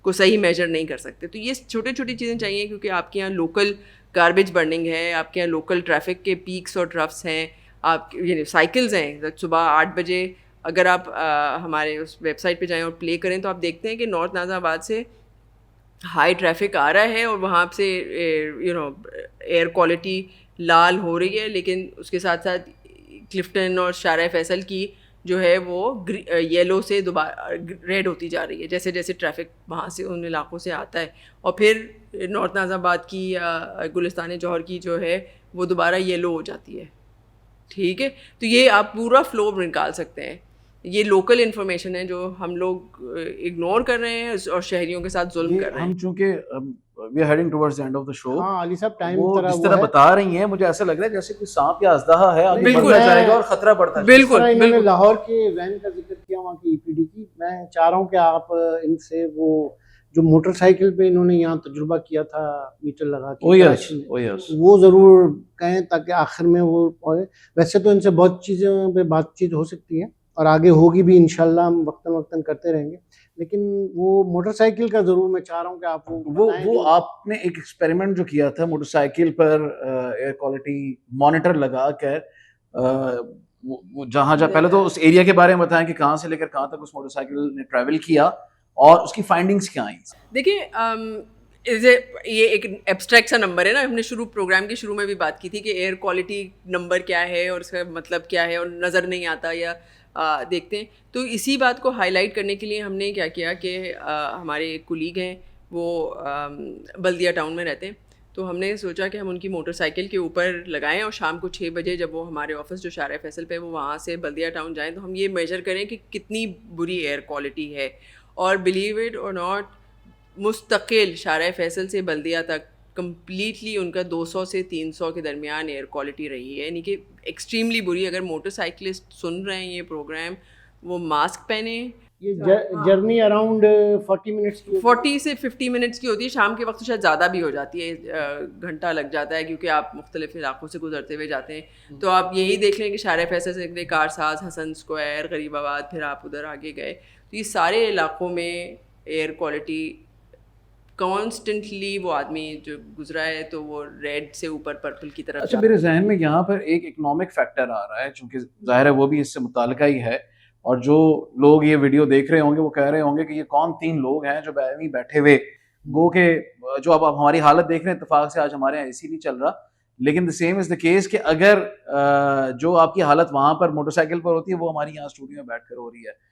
کو صحیح میجر نہیں کر سکتے. تو یہ چھوٹی چھوٹی چیزیں چاہیے, کیونکہ آپ کے یہاں لوکل گاربیج برننگ ہے, آپ کے یہاں لوکل ٹریفک کے پیکس اور ٹرفس ہیں, آپ یعنی سائیکلز ہیں. صبح 8 بجے اگر آپ ہمارے اس ویب سائٹ پہ جائیں اور پلے کریں تو آپ دیکھتے ہیں کہ نارتھ نازم آباد سے ہائی ٹریفک آ رہا ہے اور وہاں سے ایئر کوالٹی لال ہو رہی ہے, لیکن اس کے ساتھ ساتھ کلفٹن اور شارع فیصل کی جو ہے وہ یلو سے دوبارہ ریڈ ہوتی جا رہی ہے جیسے جیسے ٹریفک وہاں سے ان علاقوں سے آتا ہے. اور پھر نارتھ نازم آباد کی یا گلستان جوہر کی جو ہے وہ دوبارہ یلو ہو جاتی ہے. ٹھیک ہے, تو یہ آپ پورا فلو نکال سکتے ہیں. یہ لوکل انفارمیشن ہے جو ہم لوگ اگنور کر رہے ہیں اور شہریوں کے ساتھ ظلم کر رہے ہیں. ہم چونکہ we are heading towards the end of the show. ہاں علی صاحب ٹائم جس طرح بتا رہی ہیں مجھے ایسا لگ رہا ہے جیسے کوئی سانپ یا اژدہا ہے آگے بالکل بڑھتا جائے گا اور خطرہ بڑھتا جائے گا. بالکل انہوں نے لاہور کے وین کا ذکر کیا وہاں کی EPD کی, میں چاہ رہا ہوں کہ آپ ان سے وہ جو موٹر سائیکل پہ انہوں نے یہاں تجربہ کیا تھا میٹر لگا کے وہ ضرور کہیں تاکہ آخر میں وہ, ویسے تو ان سے بہت چیزوں پہ بات چیت ہو سکتی ہے اور آگے ہوگی بھی انشاءاللہ, ہم وقتاً وقتاً کرتے رہیں گے, لیکن وہ موٹر سائیکل کا ضرور میں چاہ رہا ہوں کہ آپ وہ آپ نے ایک ایکسپیریمنٹ جو کیا تھا motor cycle per air quality monitor لگا کر, جہاں پہلے تو اس ایریا کے بارے میں بتائیں کہ کہاں سے لے کر کہاں تک اس موٹر سائیکل نے ٹریول کیا اور اس کی فائنڈنگز کیا آئیں. دیکھیں یہ ایک ایبسٹریکٹ سا نمبر ہے نا, ہم نے پروگرام کے شروع میں بھی بات کی تھی کہ ایئر کوالٹی نمبر کیا ہے اور اس کا مطلب کیا ہے اور نظر نہیں آتا یا دیکھتے ہیں. تو اسی بات کو ہائی لائٹ کرنے کے لیے ہم نے کیا کیا کہ ہمارے ایک کولیگ ہیں وہ بلدیہ ٹاؤن میں رہتے ہیں, تو ہم نے سوچا کہ ہم ان کی موٹر سائیکل کے اوپر لگائیں اور شام کو 6 بجے جب وہ ہمارے آفس جو شارع فیصل پہ وہ وہاں سے بلدیہ ٹاؤن جائیں تو ہم یہ میجر کریں کہ کتنی بری ایئر کوالٹی ہے. اور بلیو اٹ اور ناٹ, مستقل شارع فیصل سے بلدیہ تک کمپلیٹلی ان کا 200 سے 300 کے درمیان ایئر کوالٹی رہی ہے, یعنی کہ ایکسٹریملی بری. اگر موٹر سائیکلسٹ سن رہے ہیں یہ پروگرام, وہ ماسک پہنیں. یہ جرنی اراؤنڈ 40 سے 50 منٹس کی ہوتی ہے, شام کے وقت تو شاید زیادہ بھی ہو جاتی ہے, گھنٹہ لگ جاتا ہے کیونکہ آپ مختلف علاقوں سے گزرتے ہوئے جاتے ہیں. تو آپ یہی دیکھ لیں کہ شارع فیصل سے نکلے کار ساز, حسن اسکوائر, غریب آباد, پھر آپ ادھر آگے گئے, تو یہ سارے علاقوں میں ایئر کوالٹی کانسٹنٹلی وہ آدمی جو گزرا ہے تو وہ ریڈ سے اوپر پرپل کی طرف. اچھا, میرے ذہن میں یہاں پر ایک اکنامک فیکٹر آ رہا ہے, چونکہ ظاہر ہے وہ بھی اس سے متعلقہ ہی ہے, اور جو لوگ یہ ویڈیو دیکھ رہے ہوں گے وہ کہہ رہے ہوں گے کہ یہ کون 3 لوگ ہیں جو بیٹھے ہوئے, گو کہ جو اب آپ ہماری حالت دیکھ رہے ہیں, اتفاق سے آج ہمارے یہاں AC نہیں چل رہا, لیکن the same is the case کہ اگر جو آپ کی حالت وہاں پر موٹر سائیکل پر ہوتی ہے وہ ہماری یہاں اسٹوڈیو میں بیٹھ کر ہو رہی ہے.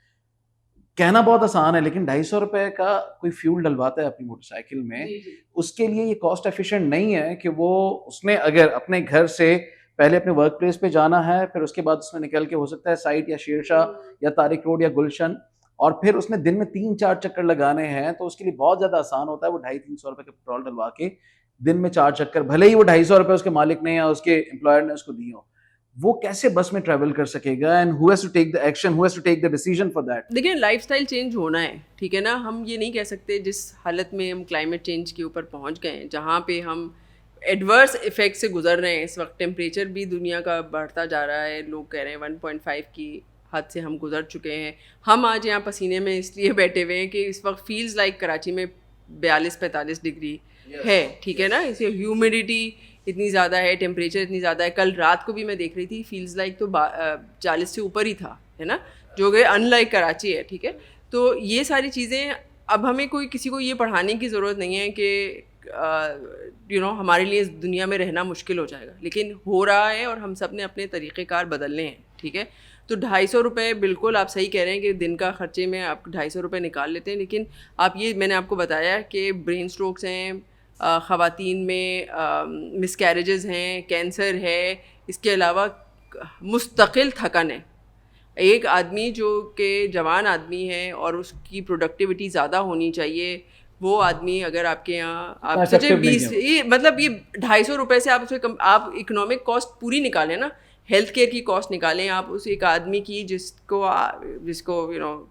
کہنا بہت آسان ہے, لیکن 250 روپے کا کوئی فیول ڈلواتا ہے اپنی موٹر سائیکل میں, اس کے لیے یہ کاسٹ ایفیشینٹ نہیں ہے کہ وہ اس نے اگر اپنے گھر سے پہلے اپنے ورک پلیس پہ جانا ہے, پھر اس کے بعد اس میں نکل کے ہو سکتا ہے سائٹ یا شیرشاہ یا طارق روڈ یا گلشن, اور پھر اس نے دن میں 3-4 چکر لگانے ہیں, تو اس کے لیے بہت زیادہ آسان ہوتا ہے وہ 250-300 روپے کا پیٹرول ڈلوا کے دن میں 4 چکر, بھلے ہی وہ 250 روپے اس کے مالک نے یا اس کے امپلائر نے اس کو دی ہو, وہ کیسے بس میں ٹریول کر سکے گا, and who has to take the action, who has to take the decision for that. دیکھیں لائف سٹائل چینج ہونا ہے, ٹھیک ہے نا, ہم یہ نہیں کہہ سکتے جس حالت میں ہم کلائمیٹ چینج کے اوپر پہنچ گئے ہیں, جہاں پہ ہم ایڈورس افیکٹ سے گزر رہے ہیں. اس وقت ٹیمپریچر بھی دنیا کا بڑھتا جا رہا ہے, لوگ کہہ رہے ہیں 1.5 کی حد سے ہم گزر چکے ہیں. ہم آج یہاں پسینے میں اس لیے بیٹھے ہوئے ہیں کہ اس وقت فیلز لائک کراچی میں 42-45 ڈگری ہے, ٹھیک ہے نا, اس کی ہیومیڈیٹی اتنی زیادہ ہے, ٹیمپریچر اتنی زیادہ ہے. کل رات کو بھی میں دیکھ رہی تھی, فیلز لائک تو 40 سے اوپر ہی تھا, ہے نا, جو کہ ان لائک کراچی ہے, ٹھیک ہے. تو یہ ساری چیزیں اب ہمیں کسی کو یہ پڑھانے کی ضرورت نہیں ہے کہ ہمارے لیے اس دنیا میں رہنا مشکل ہو جائے گا, لیکن ہو رہا ہے اور ہم سب نے اپنے طریقہ کار بدلنے ہیں, ٹھیک ہے. تو 250 روپے بالکل آپ صحیح کہہ رہے ہیں کہ دن کا خرچے میں آپ 250 روپے نکال لیتے ہیں, لیکن آپ یہ میں نے آپ کو بتایا کہ برین اسٹروکس ہیں, خواتین میں مس کیریجز ہیں, کینسر ہے, اس کے علاوہ مستقل تھکن ہے. ایک آدمی جو کہ جوان آدمی ہے اور اس کی پروڈکٹیوٹی زیادہ ہونی چاہیے, وہ آدمی اگر آپ کے یہاں آپ سوچیں 20 مطلب یہ 250 روپے سے آپ اکنامک کاسٹ پوری نکالیں نا, ہیلتھ کیئر کی کاسٹ نکالیں آپ اس ایک آدمی کی جس کو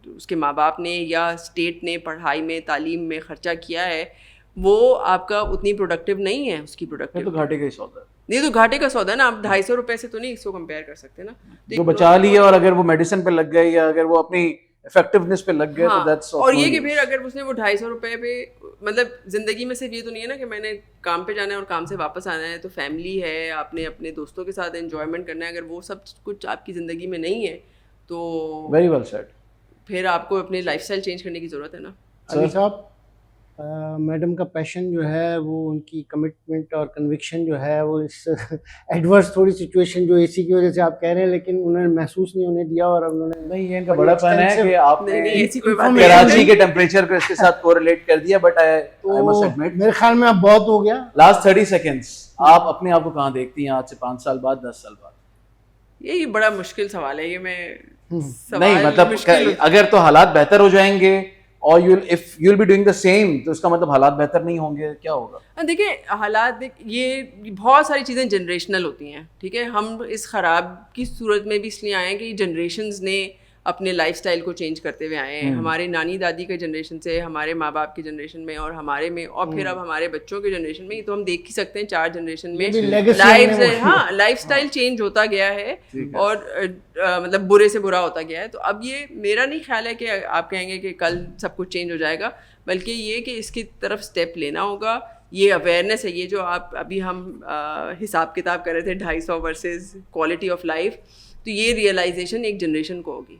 اس کے ماں باپ نے یا اسٹیٹ نے پڑھائی میں تعلیم میں خرچہ کیا ہے, وہ آپ کا اتنی پروڈکٹیو نہیں ہے. اس کی پروڈکٹیو تو گھاٹے کا ہی سودا ہے. نہیں تو گھاٹے کا سودا نا, آپ 250 روپے سے تو نہیں اس کو کمپیئر کر سکتے نا. جو بچا لیا اور اگر وہ میڈیسن پہ لگ گئے یا اگر وہ اپنی افیکٹونیس پہ لگ گئے تو دیٹس اور یہ کہ پھر اگر اس نے وہ 250 روپے پہ, مطلب زندگی میں صرف یہ تو نہیں ہے نا کہ میں نے کام پہ جانا ہے اور کام سے واپس آنا ہے, تو فیملی ہے, آپ نے اپنے دوستوں کے ساتھ انجوائمنٹ کرنا ہے, اگر وہ سب کچھ آپ کی زندگی میں نہیں ہے تو ویری ویل سیڈ, پھر آپ کو اپنی لائف اسٹائل چینج کرنے کی ضرورت ہے نا. علی صاحب, میڈم کا پیشن جو ہے وہ ان کی کمٹمنٹ اور کنوکشن جو ہے وہ اس ایڈورس تھوڑی سچویشن جو اے سی کی وجہ سے آپ کہہ رہے ہیں, لیکن انہوں نے محسوس نہیں ہونے دیا, اور انہوں نے نہیں, یہ ان کا بڑا پن ہے کہ آپ نے ایسی کوئی بات نہیں, کراچی کے ٹیمپریچر کو اس کے ساتھ کوریلیٹ کر دیا, بٹ آئی مسٹ ایڈمٹ میرے خیال میں اب بہت ہو گیا. لاسٹ 30 سیکنڈز آپ اپنے آپ کو کہاں دیکھتی ہیں آج سے 5 سال بعد, 10 سال بعد؟ یہی بڑا مشکل سوال ہے یہ. میں نہیں مطلب اگر تو حالات بہتر ہو جائیں گے اور you'll be doing the same تو اس کا مطلب حالات بہتر نہیں ہوں گے, کیا ہوگا؟ دیکھیں حالات, یہ بہت ساری چیزیں جنریشنل ہوتی ہیں, ٹھیک ہے. ہم اس خراب کی صورت میں بھی اس لیے آئے ہیں کہ یہ جنریشنز نے اپنے لائف اسٹائل کو چینج کرتے ہوئے آئے ہیں. ہمارے نانی دادی کے جنریشن سے, ہمارے ماں باپ کی جنریشن میں, اور ہمارے میں, اور پھر اب ہمارے بچوں کے جنریشن میں, تو ہم دیکھ ہی سکتے ہیں 4 جنریشن میں لائف اسٹائل چینج ہوتا گیا ہے اور مطلب برے سے برا ہوتا گیا ہے. تو اب یہ میرا نہیں خیال ہے کہ آپ کہیں گے کہ کل سب کچھ چینج ہو جائے گا, بلکہ یہ کہ اس کی طرف اسٹیپ لینا ہوگا. یہ اویئرنیس ہے, یہ جو آپ ابھی ہم حساب کتاب کر رہے تھے 250 ورسز کوالٹی آف لائف, تو یہ ریئلائزیشن ایک جنریشن کو ہوگی.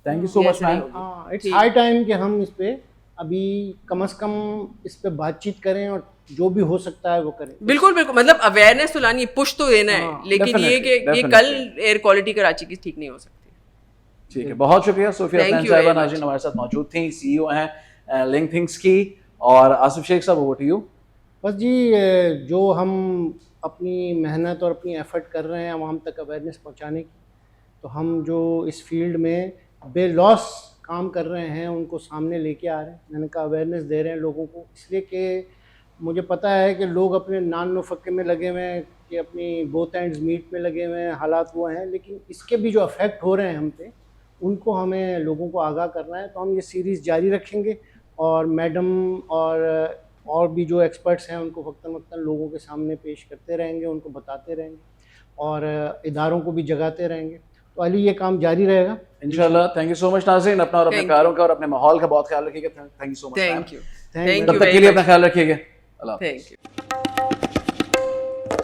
Thank you so much ma'am. It's high time کہ ہم اس پہ ابھی کم از کم اس پہ بات چیت کریں اور جو بھی ہو سکتا ہے وہ کریں. بالکل بالکل, مطلب اویئرنیس تو لانی ہے, پش تو دینا ہے, لیکن یہ کہ یہ کل ایئر کوالٹی کراچی کی ٹھیک نہیں ہو سکتی. ٹھیک ہے, بہت شکریہ. صوفیہ حسین صاحبہ ناظرین ہمارے ساتھ موجود تھیں, سی ای او ہیں لنک تھنکس کی, اور آصف شیخ صاحب اوور ٹو یو. بس جی, جو ہم اپنی محنت اور اپنی ایفرٹ کر رہے ہیں عوام تک اویئرنیس پہنچانے کی, تو ہم جو اس فیلڈ میں بے لاس کام کر رہے ہیں ان کو سامنے لے کے آ رہے ہیں. میں نے کہا اویئرنیس دے رہے ہیں لوگوں کو, اس لیے کہ مجھے پتہ ہے کہ لوگ اپنے نان و فقے میں لگے ہوئے ہیں, کہ اپنی بوتھ اینڈز میٹ میں لگے ہوئے ہیں, حالات وہ ہیں, لیکن اس کے بھی جو افیکٹ ہو رہے ہیں ہم پہ, ان کو ہمیں لوگوں کو آگاہ کرنا ہے. تو ہم یہ سیریز جاری رکھیں گے, اور میڈم اور بھی جو ایکسپرٹس ہیں ان کو وقتاً وقتاً لوگوں کے سامنے پیش کرتے رہیں گے, ان کو بتاتے رہیں گے, اور اداروں کو بھی جگاتے رہیں گے. تو علی یہ کام جاری رہے گا انشاءاللہ. تھینک یو سو مچ ناظرین, اپنا اور اپنے پیاروں کا اور اپنے ماحول کا بہت خیال رکھیے گا. Thank you so much. Thank you تب تک کے لیے اپنا خیال رکھیے گا. اللہ تھینک یو.